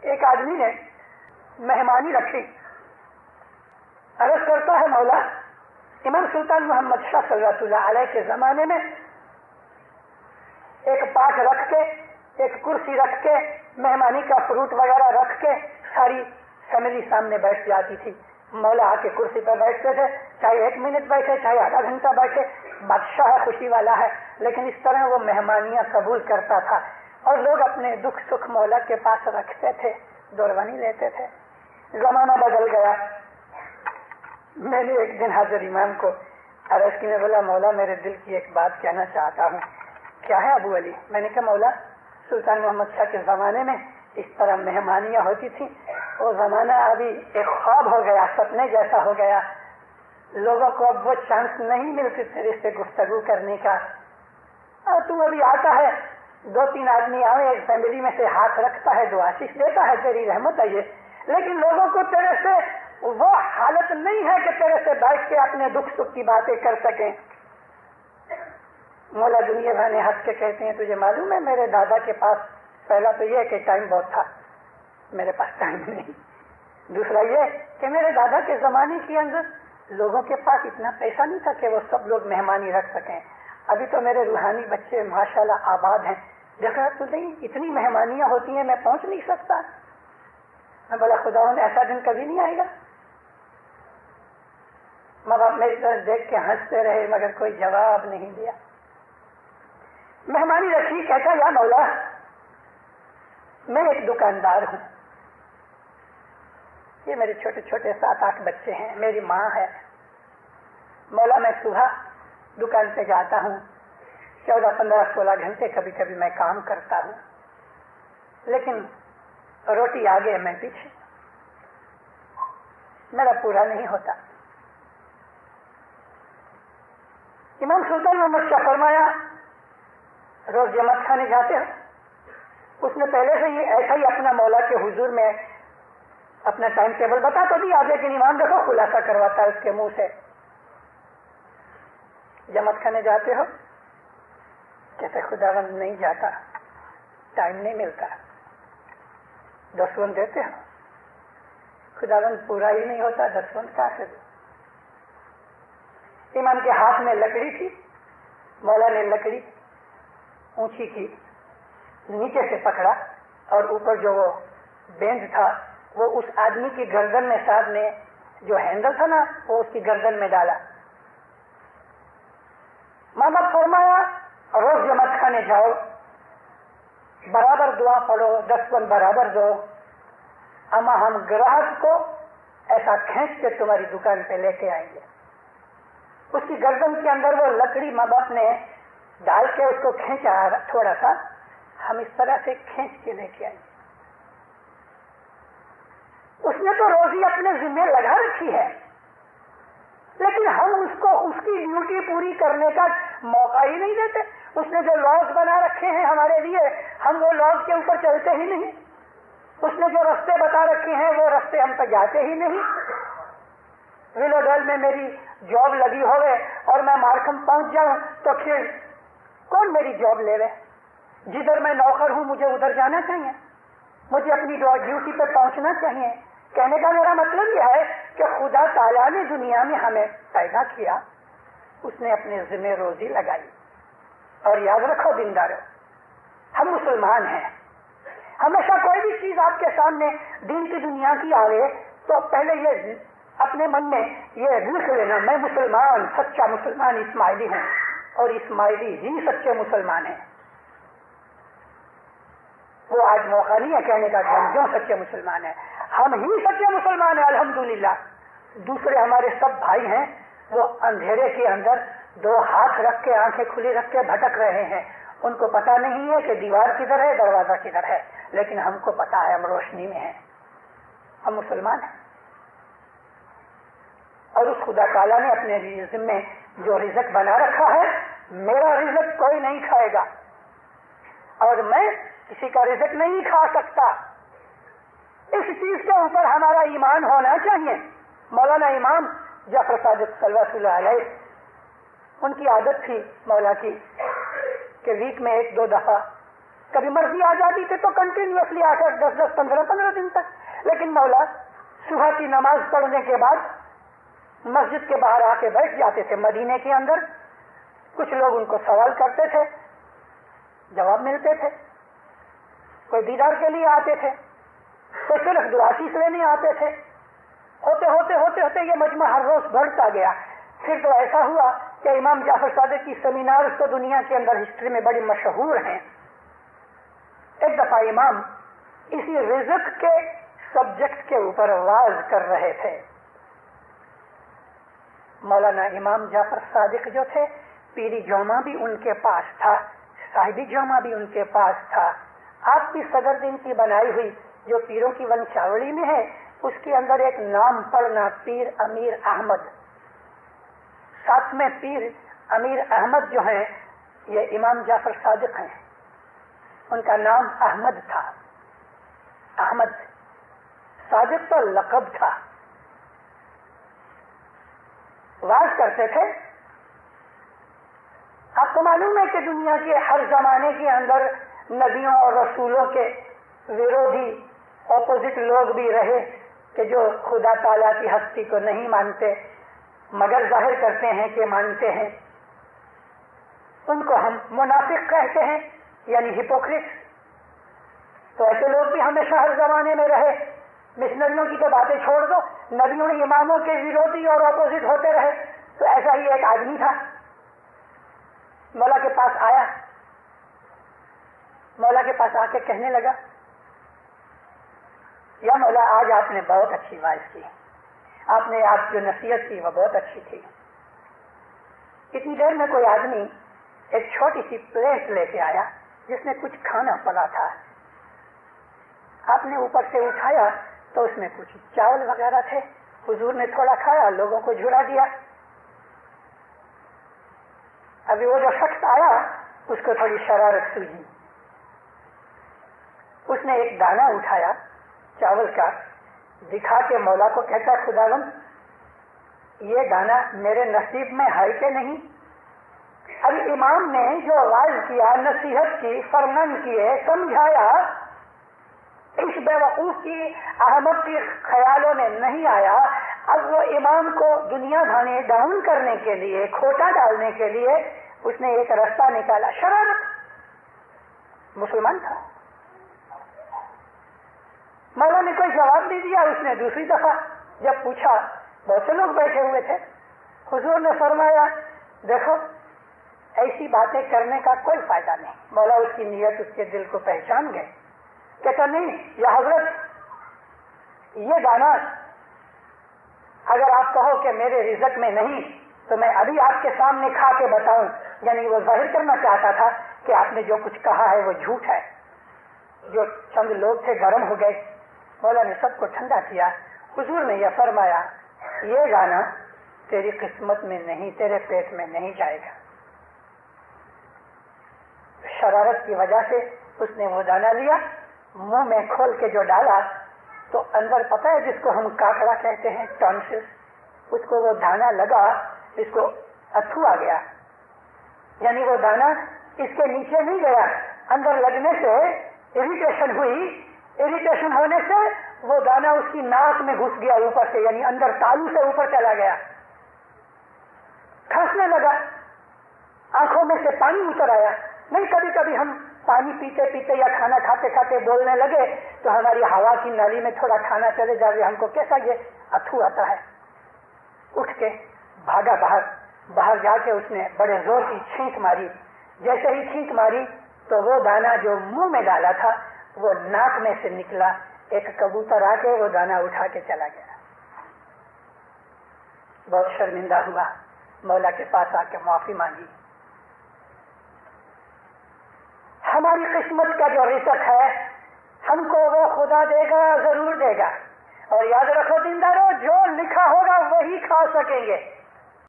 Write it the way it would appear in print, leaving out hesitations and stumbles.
ایک آدمی نے مہمانی رکھی، عرض کرتا ہے مولا امام سلطان محمد شاہ صلی اللہ علیہ کے زمانے میں ایک پاٹ رکھ کے، ایک کرسی رکھ کے، مہمانی کا فروٹ وغیرہ رکھ کے ساری فیملی سامنے بیٹھ جاتی تھی۔ مولا آ کے کرسی پر بیٹھتے تھے، چاہے 1 منٹ بیٹھے چاہے آدھا گھنٹہ بیٹھے، بادشاہ ہے، خوشی والا ہے، لیکن اس طرح وہ مہمانیاں قبول کرتا تھا اور لوگ اپنے دکھ سکھ مولا کے پاس رکھتے تھے، دروانی لیتے تھے۔ زمانہ بدل گیا۔ میں نے ایک دن حضرت امام کو عرض کی، میں بولا مولا میرے دل کی ایک بات کہنا چاہتا ہوں۔ کیا ہے ابو علی؟ میں نے کہا مولا سلطان محمد شاہ کے زمانے میں اس طرح مہمانیاں ہوتی تھیں، وہ زمانہ ابھی ایک خواب ہو گیا، سپنے جیسا ہو گیا، لوگوں کو اب وہ چانس نہیں ملتی تیرے سے گفتگو کرنے کا، اور تم ابھی آتا ہے 2-3 آدمی آئے، ایک فیملی میں سے ہاتھ رکھتا ہے، دعا آشیش دیتا ہے، تیری رحمت ہے یہ، لیکن لوگوں کو تیرے سے وہ حالت نہیں ہے کہ تیرے سے بیٹھ کے اپنے دکھ سکھ کی باتیں کر سکیں۔ مولا دنیا بھر نے ہنس کے کہتے ہیں تجھے معلوم ہے میرے دادا کے پاس پہلا تو یہ کہ ٹائم بہت تھا، میرے پاس ٹائم نہیں، دوسرا یہ کہ میرے دادا کے زمانے کے اندر لوگوں کے پاس اتنا پیسہ نہیں تھا کہ وہ سب لوگ مہمانی رکھ سکیں، ابھی تو میرے روحانی بچے ماشاءاللہ آباد ہیں، دیکھا تو نہیں اتنی مہمانیاں ہوتی ہیں میں پہنچ نہیں سکتا۔ میں بولا خدا نے ایسا دن کبھی نہیں آئے گا۔ ماں باپ میری طرف دیکھ کے ہنستے رہے مگر کوئی جواب نہیں دیا۔ مہمانی رکھی، کہتا یا مولا میں ایک دکاندار ہوں، یہ میرے چھوٹے چھوٹے 7-8 بچے ہیں، میری ماں ہے، مولا میں صبح دکان پہ جاتا ہوں 14, 15, 16 گھنٹے کبھی کبھی میں کام کرتا ہوں، لیکن روٹی آگے میں پیچھے، میرا پورا نہیں ہوتا۔ امام سلطان محمد شاہ فرمایا روز جماعت کھانے جاتے ہو؟ اس نے پہلے سے ہی ایسا ہی اپنا مولا کے حضور میں اپنا ٹائم ٹیبل بتا تو دیا، لیکن امام دیکھو خلاصہ کرواتا ہے اس کے منہ سے، جماعت کھانے جاتے ہو؟ کہتے خداوند نہیں جاتا، ٹائم نہیں ملتا۔ دسوند دیتے ہو؟ خداوند پورا ہی نہیں ہوتا، دسوند کہاں سے دے؟ امام کے ہاتھ میں لکڑی تھی، مولا نے لکڑی اونچی کی، نیچے سے پکڑا اور اوپر جو وہ بینڈ تھا وہ اس آدمی کی گردن میں، ساتھ میں جو ہینڈل تھا نا وہ اس کی گردن میں ڈالا۔ محمد فرمایا روز جماعت کھانے جاؤ، برابر دعا پڑھو، 10 پن برابر دو، اما ہم گراہک کو ایسا کھینچ کے تمہاری دکان پہ لے کے آئیں گے۔ اس کی گردن کے اندر وہ لکڑی ماں باپ نے ڈال کے اس کو کھینچا تھوڑا سا، ہم اس طرح سے کھینچ کے لے کے آئیں گے۔ اس نے تو روزی اپنے ذمہ لگا رکھی ہے، لیکن ہم اس کو اس کی ڈیوٹی پوری کرنے کا موقع ہی نہیں دیتے۔ اس نے جو لاز بنا رکھے ہیں ہمارے لیے، ہم وہ لاز کے اوپر چلتے ہی نہیں۔ اس نے جو رستے بتا رکھے ہیں وہ رستے ہم پہ جاتے ہی نہیں۔ ویلو ڈیل میں میری جاب لگی ہوئے اور میں مارکم پہنچ جاؤں تو پھر کون میری جاب لے رہے؟ جدھر میں نوکر ہوں مجھے ادھر جانا چاہیے، مجھے اپنی ڈیوٹی پہ پہنچنا چاہیے۔ کہنے کا میرا مطلب یہ ہے کہ خدا تعالیٰ نے دنیا میں ہمیں پیدا کیا، اس نے اپنے ذمہ روزی لگائی، اور یاد رکھو دیندارو ہم مسلمان ہیں۔ ہمیشہ کوئی بھی چیز آپ کے سامنے دین کی دنیا کی آئے تو پہلے یہ اپنے من میں یہ لکھ لینا، میں مسلمان، سچا مسلمان اسماعیلی ہوں، اور اسماعیلی ہی سچے مسلمان ہیں۔ وہ آج موقع نہیں ہے کہنے کا کہ ہم کیوں سچے مسلمان ہیں، ہم ہی سچے مسلمان ہیں الحمدللہ۔ دوسرے ہمارے سب بھائی ہیں وہ اندھیرے کے اندر 2 ہاتھ رکھ کے آنکھیں کھلی رکھ کے بھٹک رہے ہیں، ان کو پتا نہیں ہے کہ دیوار کدھر ہے، دروازہ کدھر ہے، لیکن ہم کو پتا ہے، ہم روشنی میں ہیں، ہم مسلمان ہیں۔ اور اس خدا تعالیٰ نے اپنے ذمے جو رزق بنا رکھا ہے، میرا رزق کوئی نہیں کھائے گا اور میں کسی کا رزق نہیں کھا سکتا۔ اس چیز کے اوپر ہمارا ایمان ہونا چاہیے۔ مولانا امام جعفر صادق صلوات اللہ علیہ، ان کی عادت تھی مولا کی کہ ویک میں 1-2 دفعہ کبھی مرضی آ جاتی تھی تو کنٹینیوسلی آ کر 10 15 دن تک. لیکن مولا صبح کی نماز پڑھنے کے بعد مسجد کے باہر آ کے بیٹھ جاتے تھے مدینے کے اندر. کچھ لوگ ان کو سوال کرتے تھے, جواب ملتے تھے. کوئی دیدار کے لیے آتے تھے, کوئی صرف دعا شیش لینے آتے تھے. ہوتے ہوتے ہوتے ہوتے یہ مجمع ہر روز بڑھتا گیا. پھر تو ایسا ہوا کہ امام جعفر صادق کی سیمینارز تو دنیا کے اندر ہسٹری میں بڑی مشہور ہیں. ایک دفعہ امام اسی رزق کے سبجیکٹ کے اوپر واز کر رہے تھے. مولانا امام جعفر صادق جو تھے, پیری جوما بھی ان کے پاس تھا, صاحبی جوما بھی ان کے پاس تھا. آپ کی صدر دن کی بنائی ہوئی جو پیروں کی ونشاولی میں ہے, اس کے اندر ایک نام پڑھنا, پیر امیر احمد. ساتھ میں پیر امیر احمد جو ہیں یہ امام جعفر صادق ہیں. ان کا نام احمد تھا. احمد صادق تو لقب تھا. واز کرتے تھے. آپ کو معلوم ہے کہ دنیا کے ہر زمانے کے اندر نبیوں اور رسولوں کے ویرودھی اپوزٹ لوگ بھی رہے کہ جو خدا تعالیٰ کی ہستی کو نہیں مانتے مگر ظاہر کرتے ہیں کہ مانتے ہیں. ان کو ہم منافق کہتے ہیں, یعنی ہپوکریٹ. تو ایسے لوگ بھی ہمیشہ ہر زمانے میں رہے. مشنریوں کی تو باتیں چھوڑ دو, نبیوں اماموں کے ویرودھی اور اپوزٹ ہوتے رہے. تو ایسا ہی ایک آدمی تھا, مولا کے پاس آیا. مولا کے پاس آ کے کہنے لگا, یا مولا آج آپ نے بہت اچھی واعظ کی, آپ نے آپ جو نصیحت کی وہ بہت اچھی تھی. اتنی دیر میں کوئی آدمی ایک چھوٹی سی پلیٹ لے کے آیا جس میں کچھ کھانا پڑا تھا. آپ نے اوپر سے اٹھایا تو اس میں کچھ چاول وغیرہ تھے. حضور نے تھوڑا کھایا, لوگوں کو جھڑا دیا. ابھی وہ جو شخص آیا اس کو تھوڑی شرارت سوجی. اس نے ایک دانہ اٹھایا چاول کا, دکھا کے مولا کو کہتا, خداوند یہ دانہ میرے نصیب میں ہے کہ نہیں؟ ابھی امام نے جو واعظ کیا, نصیحت کی, فرمان کیے, سمجھایا, اس بے وقوف کی احمد کی خیالوں میں نہیں آیا. اب وہ امام کو دنیا بھانے ڈاؤن کرنے کے لیے, کھوٹا ڈالنے کے لیے اس نے ایک راستہ نکالا, شرارت. مسلمان تھا. مولا نے کوئی جواب نہیں دیا. اس نے دوسری دفعہ جب پوچھا, بہت سے لوگ بیٹھے ہوئے تھے, حضور نے فرمایا دیکھو ایسی باتیں کرنے کا کوئی فائدہ نہیں. مولا اس کی نیت, اس کے دل کو پہچان گئے. کہتا نہیں یا حضرت یہ دانا اگر آپ کہو کہ میرے رزق میں نہیں تو میں ابھی آپ کے سامنے کھا کے بتاؤں. یعنی وہ ظاہر کرنا چاہتا تھا کہ آپ نے جو کچھ کہا ہے وہ جھوٹ ہے. جو چند لوگ تھے گرم ہو گئے. مولا نے سب کو ٹھنڈا کیا. حضور نے یہ فرمایا یہ دانا تیری قسمت میں نہیں, تیرے پیٹ میں نہیں جائے گا. شرارت کی وجہ سے اس نے وہ دانا لیا, منہ میں کھول کے جو ڈالا تو اندر پتہ ہے جس کو ہم کاکڑا کہتے ہیں, ٹانسل, اس کو وہ دانا لگا, اس کو اتھو آ گیا. یعنی وہ دانا اس کے نیچے نہیں گیا, اندر لگنے سے اریٹیشن ہوئی. اریٹیشن ہونے سے وہ دانا اس کی ناک میں گھس گیا اوپر سے, یعنی اندر تالو سے اوپر چلا گیا. کھانسنے لگا, آنکھوں میں سے پانی اتر آیا. نہیں, کبھی کبھی ہم پانی پیتے پیتے یا کھانا کھاتے کھاتے بولنے لگے تو ہماری ہوا کی نلی میں تھوڑا کھانا چلے جائے, ہم کو کیسا یہ اتھو آتا ہے. اٹھ کے بھاگا باہر جا کے اس نے بڑے زور کی چھینک ماری. جیسے ہی چھینک ماری تو وہ دانا جو منہ میں ڈالا تھا وہ ناک میں سے نکلا. ایک کبوتر آ کے وہ دانا اٹھا کے چلا گیا. بہت شرمندہ ہوا, مولا کے پاس آ کے معافی مانگی. ہماری قسمت کا جو رزق ہے ہم کو وہ خدا دے گا, ضرور دے گا. اور یاد رکھو دیندارو, جو لکھا ہوگا وہی کھا سکیں گے.